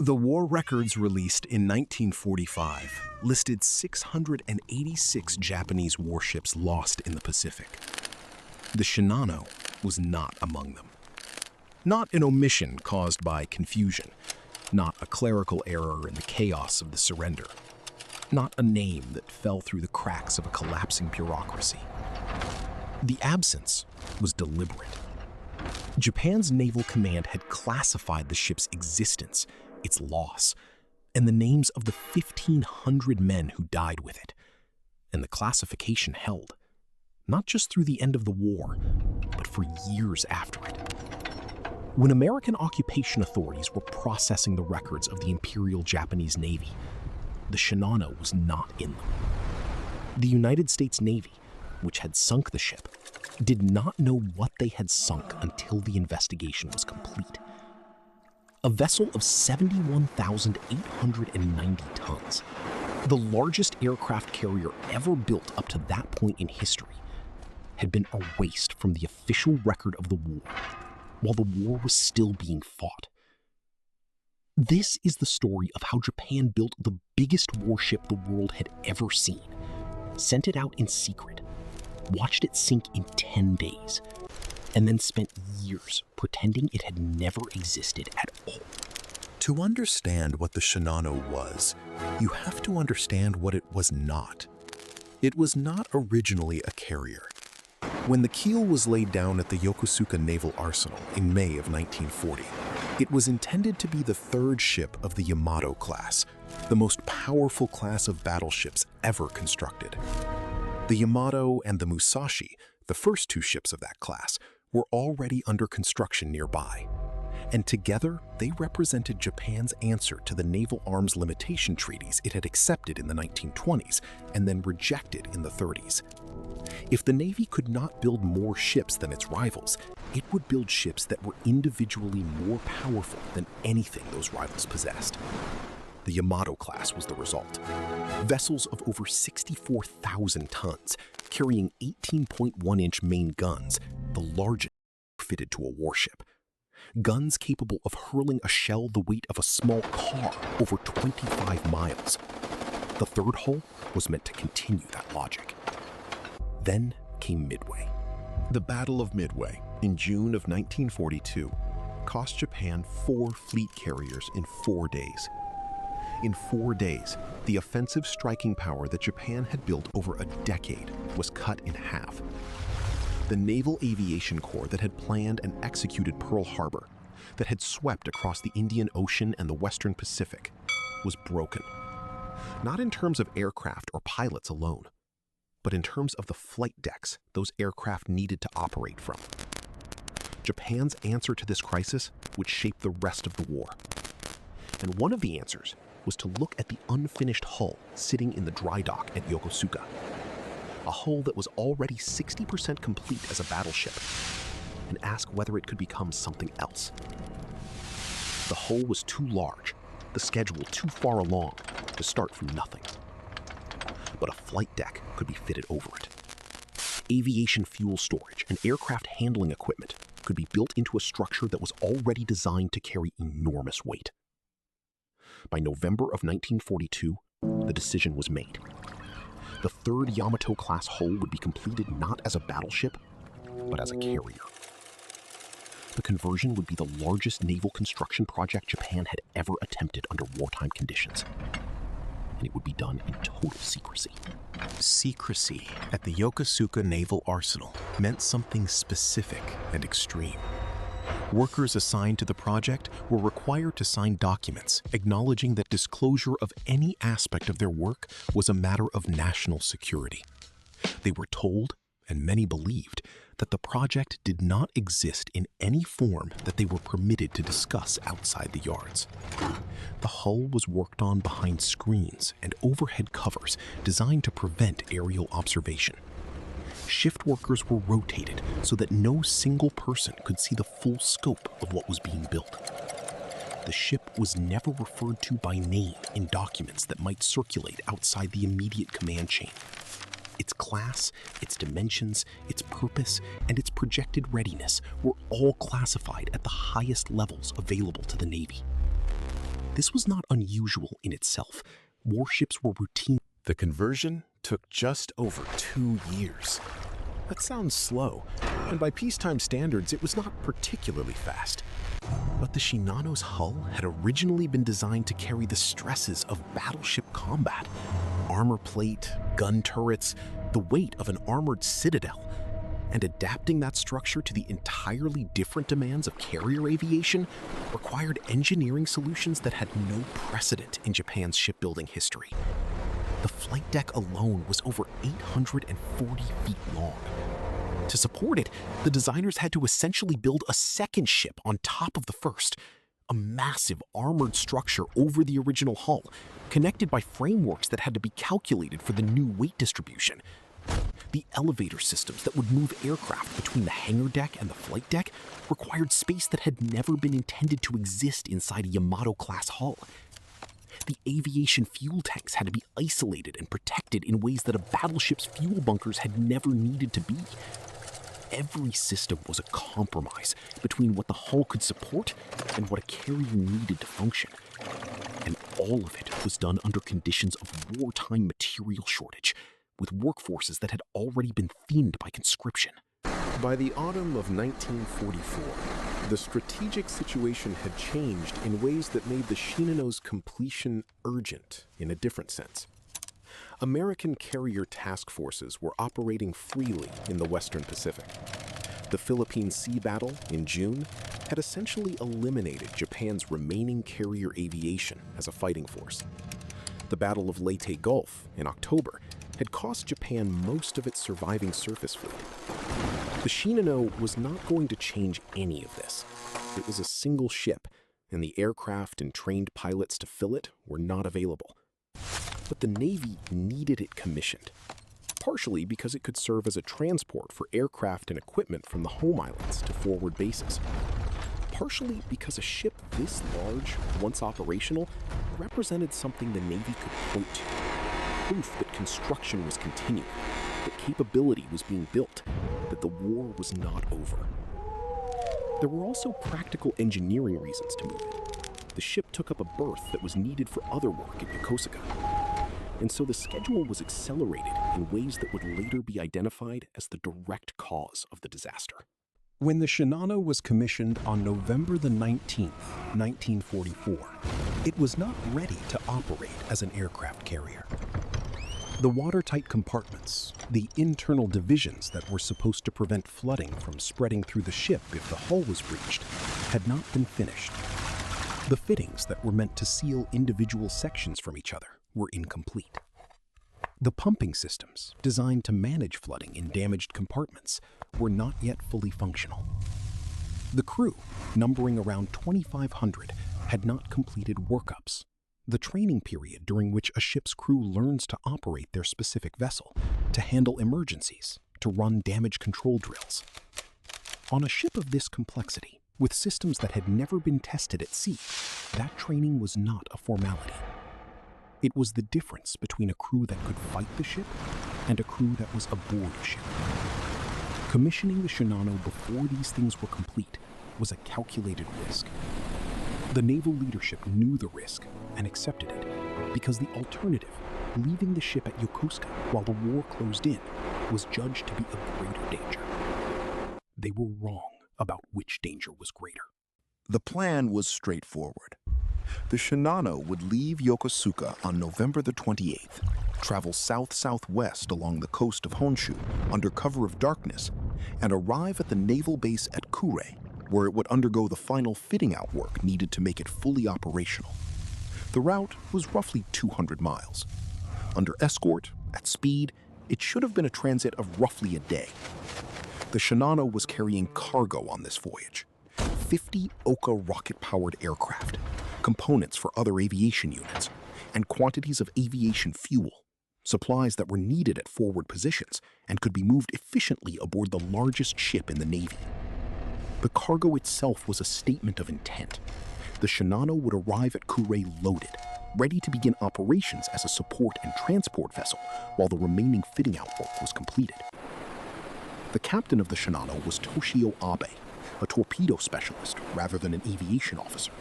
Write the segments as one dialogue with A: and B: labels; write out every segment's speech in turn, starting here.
A: The war records released in 1945 listed 686 Japanese warships lost in the Pacific. The Shinano was not among them. Not an omission caused by confusion, not a clerical error in the chaos of the surrender, not a name that fell through the cracks of a collapsing bureaucracy. The absence was deliberate. Japan's naval command had classified the ship's existence, its loss, and the names of the 1,500 men who died with it. And the classification held, not just through the end of the war, but for years after it. When American occupation authorities were processing the records of the Imperial Japanese Navy, the Shinano was not in them. The United States Navy, which had sunk the ship, did not know what they had sunk until the investigation was complete. A vessel of 71,890 tons, the largest aircraft carrier ever built up to that point in history, had been erased from the official record of the war while the war was still being fought. This is the story of how Japan built the biggest warship the world had ever seen, sent it out in secret, watched it sink in 10 days, and then spent years pretending it had never existed at all.
B: To understand what the Shinano was, you have to understand what it was not. It was not originally a carrier. When the keel was laid down at the Yokosuka Naval Arsenal in May of 1940, it was intended to be the third ship of the Yamato-class, the most powerful class of battleships ever constructed. The Yamato and the Musashi, the first two ships of that class, were already under construction nearby, and together they represented Japan's answer to the naval arms limitation treaties it had accepted in the 1920s and then rejected in the 30s. If the Navy could not build more ships than its rivals, it would build ships that were individually more powerful than anything those rivals possessed. The Yamato-class was the result. Vessels of over 64,000 tons, carrying 18.1-inch main guns, the largest fitted to a warship. Guns capable of hurling a shell the weight of a small car over 25 miles. The third hull was meant to continue that logic. Then came Midway. The Battle of Midway, in June of 1942, cost Japan 4 fleet carriers in 4 days. In 4 days, the offensive striking power that Japan had built over a decade was cut in half. The Naval Aviation Corps that had planned and executed Pearl Harbor, that had swept across the Indian Ocean and the Western Pacific, was broken. Not in terms of aircraft or pilots alone, but in terms of the flight decks those aircraft needed to operate from. Japan's answer to this crisis would shape the rest of the war. And one of the answers was to look at the unfinished hull sitting in the dry dock at Yokosuka. A hull that was already 60% complete as a battleship, and ask whether it could become something else. The hull was too large, the schedule too far along to start from nothing. But a flight deck could be fitted over it. Aviation fuel storage and aircraft handling equipment could be built into a structure that was already designed to carry enormous weight. By November of 1942, the decision was made. The third Yamato-class hull would be completed not as a battleship, but as a carrier. The conversion would be the largest naval construction project Japan had ever attempted under wartime conditions. And it would be done in total secrecy. Secrecy at the Yokosuka Naval Arsenal meant something specific and extreme. Workers assigned to the project were required to sign documents acknowledging that disclosure of any aspect of their work was a matter of national security. They were told, and many believed, that the project did not exist in any form that they were permitted to discuss outside the yards. The hull was worked on behind screens and overhead covers designed to prevent aerial observation. Shift workers were rotated so that no single person could see the full scope of what was being built. The ship was never referred to by name in documents that might circulate outside the immediate command chain. Its class, its dimensions, its purpose, and its projected readiness were all classified at the highest levels available to the Navy.
A: This was not unusual in itself. Warships were routine.
B: The conversion took just over 2 years. That sounds slow, and by peacetime standards, it was not particularly fast. But the Shinano's hull had originally been designed to carry the stresses of battleship combat. Armor plate, gun turrets, the weight of an armored citadel. And adapting that structure to the entirely different demands of carrier aviation required engineering solutions that had no precedent in Japan's shipbuilding history. The flight deck alone was over 840 feet long. To support it, the designers had to essentially build a second ship on top of the first, a massive armored structure over the original hull, connected by frameworks that had to be calculated for the new weight distribution. The elevator systems that would move aircraft between the hangar deck and the flight deck required space that had never been intended to exist inside a Yamato-class hull. The aviation fuel tanks had to be isolated and protected in ways that a battleship's fuel bunkers had never needed to be. Every system was a compromise between what the hull could support and what a carrier needed to function. And all of it was done under conditions of wartime material shortage, with workforces that had already been thinned by conscription.
A: By the autumn of 1944, the strategic situation had changed in ways that made the Shinano's completion urgent in a different sense. American carrier task forces were operating freely in the Western Pacific. The Philippine Sea Battle in June had essentially eliminated Japan's remaining carrier aviation as a fighting force. The Battle of Leyte Gulf in October had cost Japan most of its surviving surface fleet. The Shinano was not going to change any of this. It was a single ship, and the aircraft and trained pilots to fill it were not available. But the Navy needed it commissioned, partially because it could serve as a transport for aircraft and equipment from the home islands to forward bases, partially because a ship this large, once operational, represented something the Navy could point to, proof that construction was continuing, that capability was being built, that the war was not over. There were also practical engineering reasons to move it. The ship took up a berth that was needed for other work at Yokosuka, and so the schedule was accelerated in ways that would later be identified as the direct cause of the disaster. When the Shinano was commissioned on November the 19th, 1944, it was not ready to operate as an aircraft carrier. The watertight compartments, the internal divisions that were supposed to prevent flooding from spreading through the ship if the hull was breached, had not been finished. The fittings that were meant to seal individual sections from each other were incomplete. The pumping systems, designed to manage flooding in damaged compartments, were not yet fully functional. The crew, numbering around 2,500, had not completed workups, the training period during which a ship's crew learns to operate their specific vessel, to handle emergencies, to run damage control drills. On a ship of this complexity, with systems that had never been tested at sea, that training was not a formality. It was the difference between a crew that could fight the ship and a crew that was aboard a ship. Commissioning the Shinano before these things were complete was a calculated risk. The naval leadership knew the risk and accepted it because the alternative, leaving the ship at Yokosuka while the war closed in, was judged to be a greater danger. They were wrong about which danger was greater.
B: The plan was straightforward. The Shinano would leave Yokosuka on November the 28th, travel south-southwest along the coast of Honshu under cover of darkness, and arrive at the naval base at Kure, where it would undergo the final fitting-out work needed to make it fully operational. The route was roughly 200 miles. Under escort, at speed, it should have been a transit of roughly a day. The Shinano was carrying cargo on this voyage: 50 Ohka rocket-powered aircraft, components for other aviation units, and quantities of aviation fuel, supplies that were needed at forward positions and could be moved efficiently aboard the largest ship in the Navy. The cargo itself was a statement of intent. The Shinano would arrive at Kure loaded, ready to begin operations as a support and transport vessel while the remaining fitting-out work was completed. The captain of the Shinano was Toshio Abe,
C: a torpedo specialist rather than an aviation officer.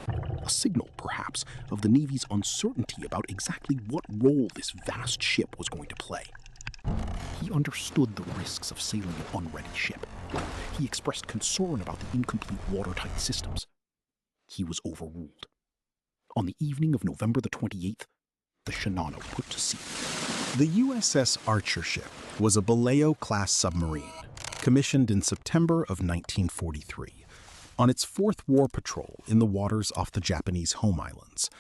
C: A signal, perhaps, of the Navy's uncertainty about exactly what role this vast ship was going to play. He understood the risks of sailing an unready ship. He expressed concern about the incomplete watertight systems. He was overruled. On the evening of November the 28th, the Shinano put to sea.
A: The USS Archerfish was a Vallejo-class submarine, commissioned in September of 1943, on its fourth war patrol in the waters off the Japanese home islands.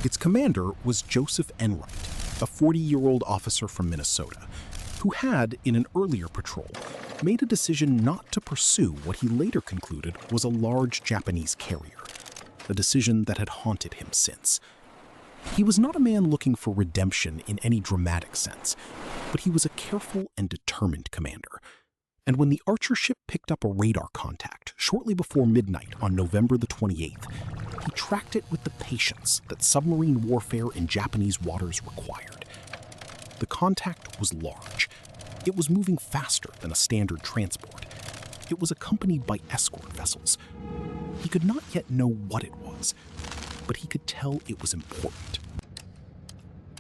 A: Its commander was Joseph Enright, a 40-year-old officer from Minnesota, who had, in an earlier patrol, made a decision not to pursue what he later concluded was a large Japanese carrier, a decision that had haunted him since. He was not a man looking for redemption in any dramatic sense, but he was a careful and determined commander. And when the Archer ship picked up a radar contact shortly before midnight on November the 28th, he tracked it with the patience that submarine warfare in Japanese waters required. The contact was large. It was moving faster than a standard transport. It was accompanied by escort vessels. He could not yet know what it was, but he could tell it was important.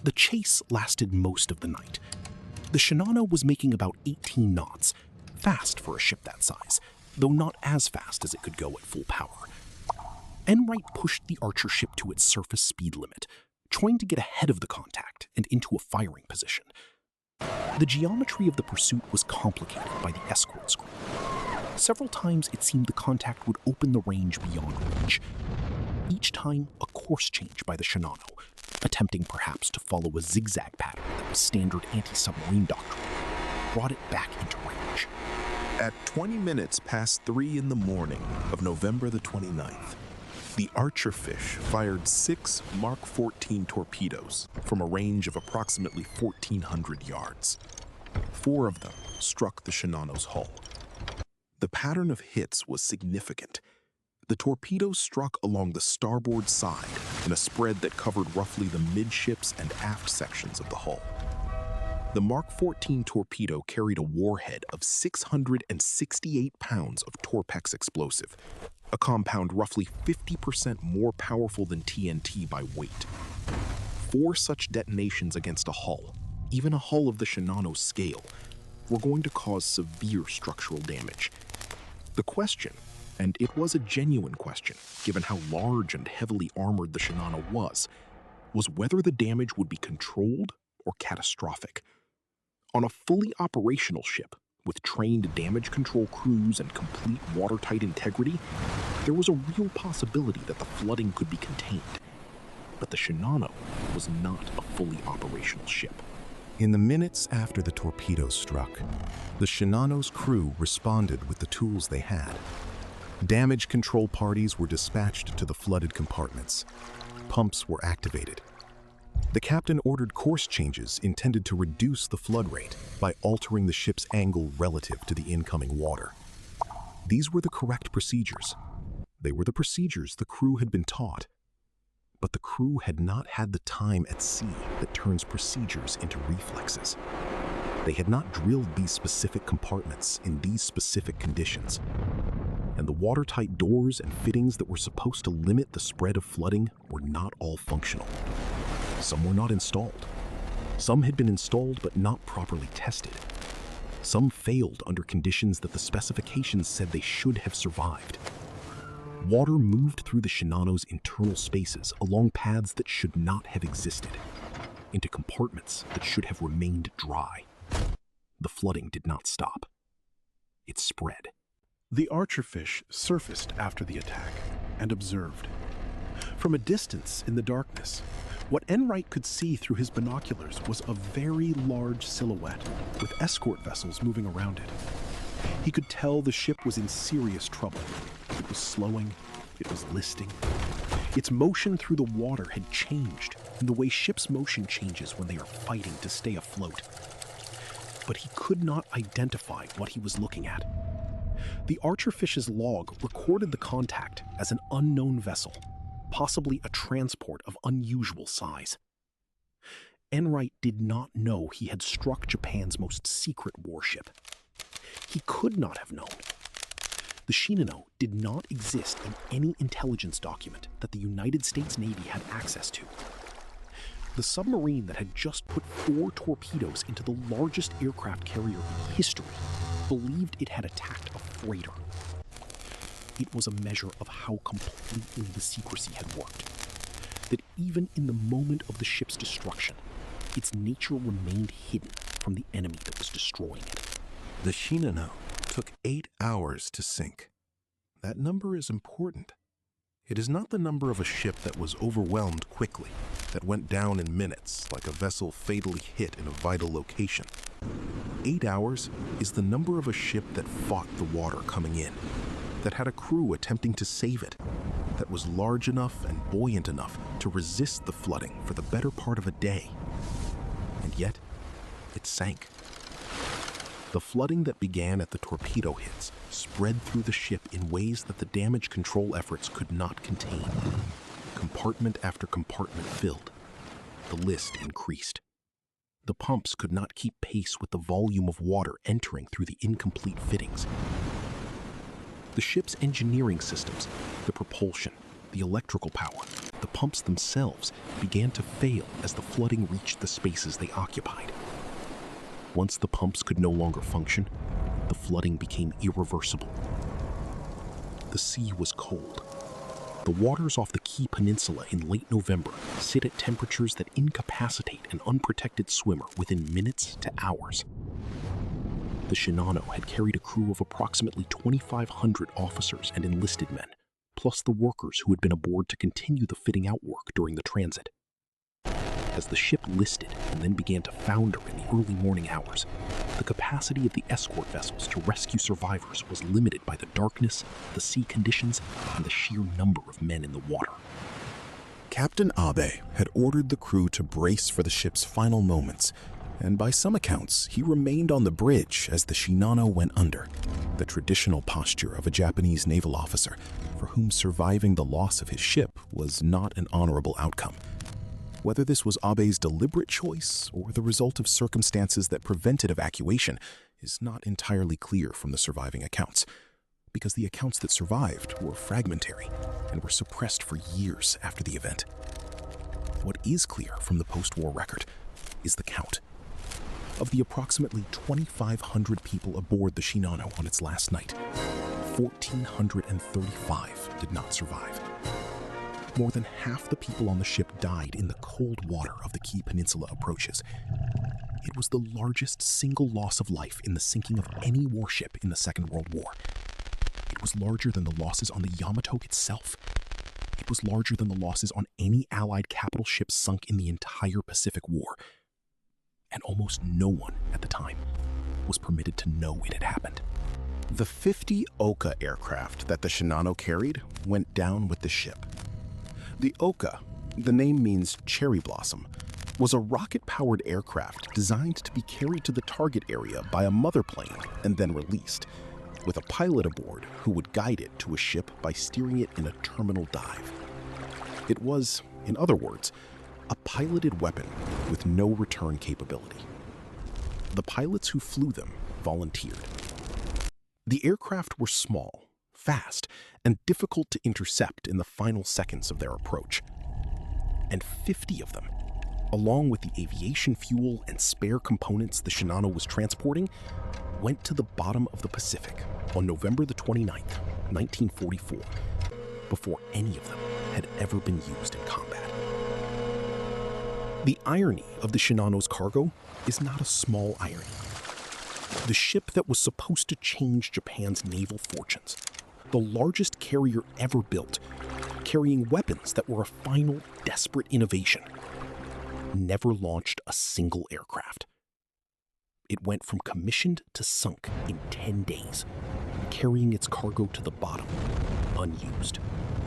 A: The chase lasted most of the night. The Shinano was making about 18 knots, fast for a ship that size, though not as fast as it could go at full power. Enright pushed the Archer ship to its surface speed limit, trying to get ahead of the contact and into a firing position. The geometry of the pursuit was complicated by the escort screen. Several times it seemed the contact would open the range beyond reach. Each time, a course change by the Shinano, attempting perhaps to follow a zigzag pattern that was standard anti-submarine doctrine, brought it back into range.
B: At 20 minutes past 3 in the morning of November the 29th, the Archerfish fired 6 Mark 14 torpedoes from a range of approximately 1,400 yards. 4 of them struck the Shinano's hull. The pattern of hits was significant. The torpedoes struck along the starboard side in a spread that covered roughly the midships and aft sections of the hull. The Mark 14 torpedo carried a warhead of 668 pounds of Torpex explosive, a compound roughly 50% more powerful than TNT by weight. 4 such detonations against a hull, even a hull of the Shinano's scale, were going to cause severe structural damage. The question, and it was a genuine question given how large and heavily armored the Shinano was whether the damage would be controlled or catastrophic. On a fully operational ship, with trained damage control crews and complete watertight integrity, there was a real possibility that the flooding could be contained. But the Shinano was not a fully operational ship. In the minutes after the torpedoes struck, the Shinano's crew responded with the tools they had. Damage control parties were dispatched to the flooded compartments. Pumps were activated. The captain ordered course changes intended to reduce the flood rate by altering the ship's angle relative to the incoming water. These were the correct procedures. They were the procedures the crew had been taught. But the crew had not had the time at sea that turns procedures into reflexes. They had not drilled these specific compartments in these specific conditions. And the watertight doors and fittings that were supposed to limit the spread of flooding were not all functional. Some were not installed. Some had been installed but not properly tested. Some failed under conditions that the specifications said they should have survived. Water moved through the Shinano's internal spaces along paths that should not have existed, into compartments that should have remained dry. The flooding did not stop. It spread.
C: The Archerfish surfaced after the attack and observed. From a distance in the darkness, what Enright could see through his binoculars was a very large silhouette with escort vessels moving around it. He could tell the ship was in serious trouble. It was slowing, it was listing. Its motion through the water had changed in the way ship's motion changes when they are fighting to stay afloat. But he could not identify what he was looking at. The Archerfish's log recorded the contact as an unknown vessel, possibly a transport of unusual size. Enright did not know he had struck Japan's most secret warship. He could not have known. The Shinano did not exist in any intelligence document that the United States Navy had access to. The submarine that had just put 4 torpedoes into the largest aircraft carrier in history believed it had attacked a freighter. It was a measure of how completely the secrecy had worked, that even in the moment of the ship's destruction, its nature remained hidden from the enemy that was destroying it.
B: The Shinano took 8 hours to sink. That number is important. It is not the number of a ship that was overwhelmed quickly, that went down in minutes like a vessel fatally hit in a vital location. 8 hours is the number of a ship that fought the water coming in, that had a crew attempting to save it, that was large enough and buoyant enough to resist the flooding for the better part of a day. And yet, it sank. The flooding that began at the torpedo hits spread through the ship in ways that the damage control efforts could not contain. Compartment after compartment filled. The list increased. The pumps could not keep pace with the volume of water entering through the incomplete fittings. The ship's engineering systems, the propulsion, the electrical power, the pumps themselves began to fail as the flooding reached the spaces they occupied. Once the pumps could no longer function, the flooding became irreversible. The sea was cold. The waters off the Key Peninsula in late November sit at temperatures that incapacitate an unprotected swimmer within minutes to hours. The Shinano had carried a crew of approximately 2,500 officers and enlisted men, plus the workers who had been aboard to continue the fitting out work during the transit. As the ship listed and then began to founder in the early morning hours, the capacity of the escort vessels to rescue survivors was limited by the darkness, the sea conditions, and the sheer number of men in the water. Captain Abe had ordered the crew to brace for the ship's final moments, and by some accounts, he remained on the bridge as the Shinano went under, the traditional posture of a Japanese naval officer for whom surviving the loss of his ship was not an honorable outcome. Whether this was Abe's deliberate choice or the result of circumstances that prevented evacuation is not entirely clear from the surviving accounts, because the accounts that survived were fragmentary and were suppressed for years after the event. What is clear from the post-war record is the count. Of the approximately 2,500 people aboard the Shinano on its last night, 1,435 did not survive. More than half the people on the ship died in the cold water of the Key Peninsula approaches. It was the largest single loss of life in the sinking of any warship in the Second World War. It was larger than the losses on the Yamato itself. It was larger than the losses on any Allied capital ship sunk in the entire Pacific War. And almost no one at the time was permitted to know it had happened. The 50 Ohka aircraft that the Shinano carried went down with the ship. The Ohka, the name means cherry blossom, was a rocket-powered aircraft designed to be carried to the target area by a mother plane and then released, with a pilot aboard who would guide it to a ship by steering it in a terminal dive. It was, in other words, a piloted weapon with no return capability. The pilots who flew them volunteered. The aircraft were small, fast, and difficult to intercept in the final seconds of their approach. And 50 of them, along with the aviation fuel and spare components the Shinano was transporting, went to the bottom of the Pacific on November the 29th, 1944, before any of them had ever been used in combat. The irony of the Shinano's cargo is not a small irony. The ship that was supposed to change Japan's naval fortunes, the largest carrier ever built, carrying weapons that were a final, desperate innovation, never launched a single aircraft. It went from commissioned to sunk in 10 days, carrying its cargo to the bottom, unused.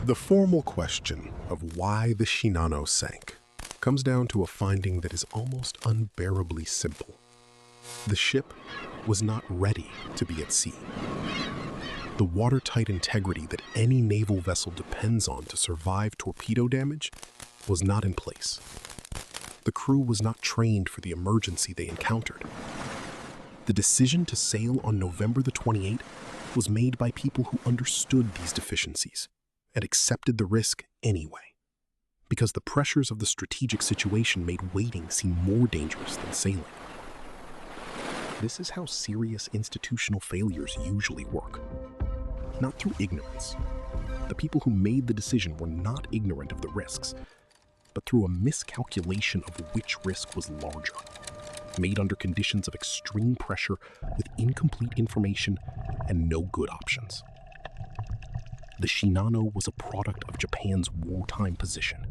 C: The formal question of why the Shinano sank comes down to a finding that is almost unbearably simple. The ship was not ready to be at sea. The watertight integrity that any naval vessel depends on to survive torpedo damage was not in place. The crew was not trained for the emergency they encountered. The decision to sail on November the 28th was made by people who understood these deficiencies and accepted the risk anyway, because the pressures of the strategic situation made waiting seem more dangerous than sailing. This is how serious institutional failures usually work. Not through ignorance. The people who made the decision were not ignorant of the risks, but through a miscalculation of which risk was larger, made under conditions of extreme pressure with incomplete information and no good options. The Shinano was a product of Japan's wartime position,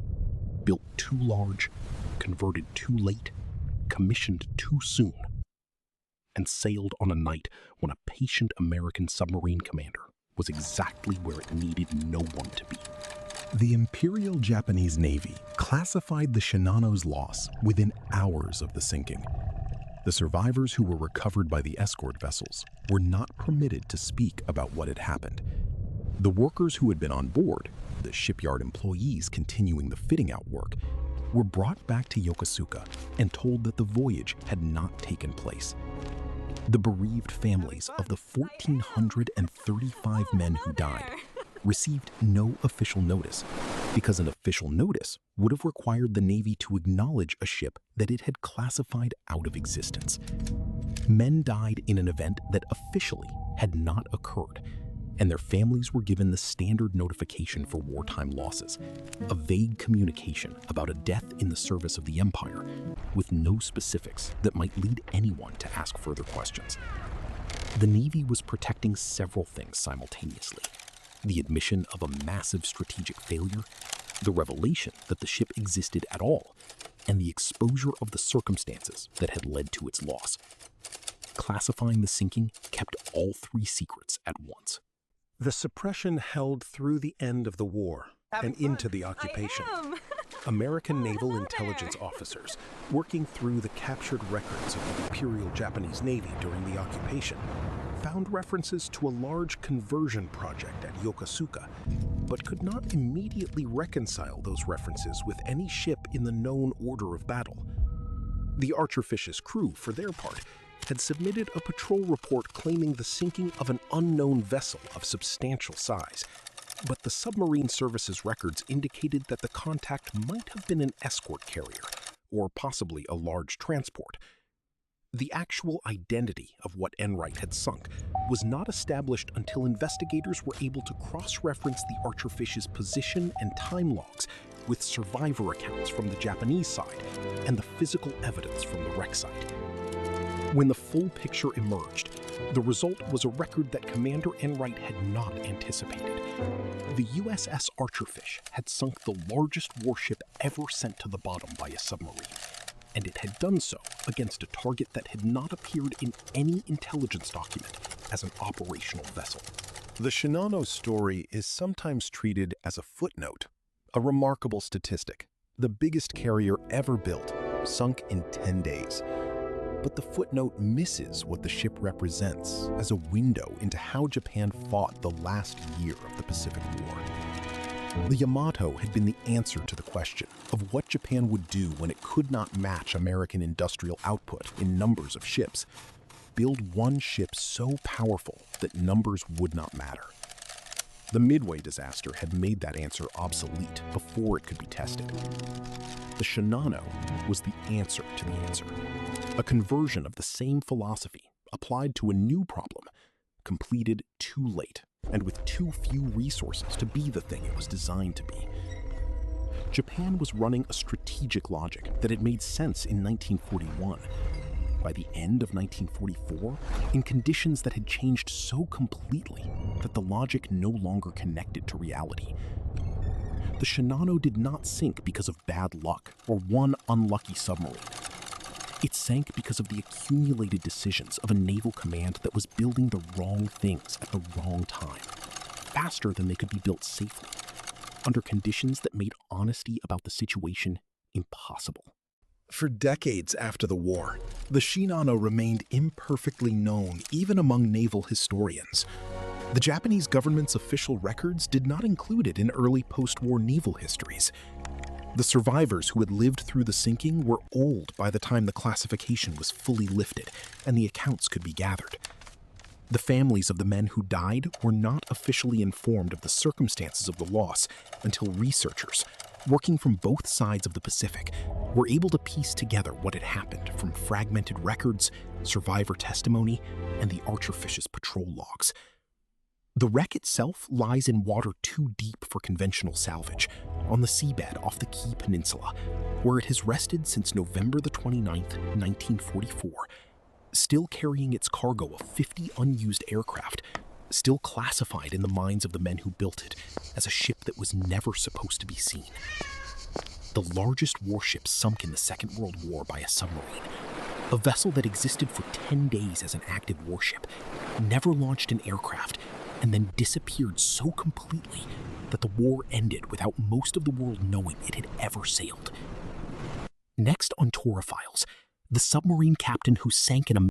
C: built too large, converted too late, commissioned too soon, and sailed on a night when a patient American submarine commander was exactly where it needed no one to be.
B: The Imperial Japanese Navy classified the Shinano's loss within hours of the sinking. The survivors who were recovered by the escort vessels were not permitted to speak about what had happened. The workers who had been on board, the shipyard employees continuing the fitting out work, were brought back to Yokosuka and told that the voyage had not taken place. The bereaved families of the 1,435 men who died received no official notice, because an official notice would have required the Navy to acknowledge a ship that it had classified out of existence. Men died in an event that officially had not occurred, and their families were given the standard notification for wartime losses, a vague communication about a death in the service of the Empire, with no specifics that might lead anyone to ask further questions. The Navy was protecting several things simultaneously: the admission of a massive strategic failure, the revelation that the ship existed at all, and the exposure of the circumstances that had led to its loss. Classifying the sinking kept all three secrets at once.
C: The suppression held through the end of the war and into the occupation. American naval intelligence officers, working through the captured records of the Imperial Japanese Navy during the occupation, found references to a large conversion project at Yokosuka, but could not immediately reconcile those references with any ship in the known order of battle. The Archerfish's crew, for their part, had submitted a patrol report claiming the sinking of an unknown vessel of substantial size, but the submarine services records indicated that the contact might have been an escort carrier, or possibly a large transport. The actual identity of what Enright had sunk was not established until investigators were able to cross-reference the Archerfish's position and time logs with survivor accounts from the Japanese side and the physical evidence from the wreck site. When the full picture emerged, the result was a record that Commander Enright had not anticipated. The USS Archerfish had sunk the largest warship ever sent to the bottom by a submarine, and it had done so against a target that had not appeared in any intelligence document as an operational vessel.
B: The Shinano story is sometimes treated as a footnote, a remarkable statistic. The biggest carrier ever built sunk in 10 days. But the footnote misses what the ship represents as a window into how Japan fought the last year of the Pacific War. The Yamato had been the answer to the question of what Japan would do when it could not match American industrial output in numbers of ships. Build one ship so powerful that numbers would not matter. The Midway disaster had made that answer obsolete before it could be tested. The Shinano was the answer to the answer, a conversion of the same philosophy applied to a new problem, completed too late and with too few resources to be the thing it was designed to be. Japan was running a strategic logic that had made sense in 1941. By the end of 1944, in conditions that had changed so completely that the logic no longer connected to reality. The Shinano did not sink because of bad luck or one unlucky submarine. It sank because of the accumulated decisions of a naval command that was building the wrong things at the wrong time, faster than they could be built safely, under conditions that made honesty about the situation impossible.
C: For decades after the war, the Shinano remained imperfectly known even among naval historians. The Japanese government's official records did not include it in early post-war naval histories. The survivors who had lived through the sinking were old by the time the classification was fully lifted and the accounts could be gathered.
A: The families of the men who died were not officially informed of the circumstances of the loss until researchers, working from both sides of the Pacific, were able to piece together what had happened from fragmented records, survivor testimony, and the Archerfish's patrol logs. The wreck itself lies in water too deep for conventional salvage, on the seabed off the Key Peninsula, where it has rested since November the 29th, 1944, still carrying its cargo of 50 unused aircraft, still classified in the minds of the men who built it as a ship that was never supposed to be seen. The largest warship sunk in the Second World War by a submarine, a vessel that existed for 10 days as an active warship, never launched an aircraft, and then disappeared so completely that the war ended without most of the world knowing it had ever sailed. Next on Torah Files, the submarine captain who sank in a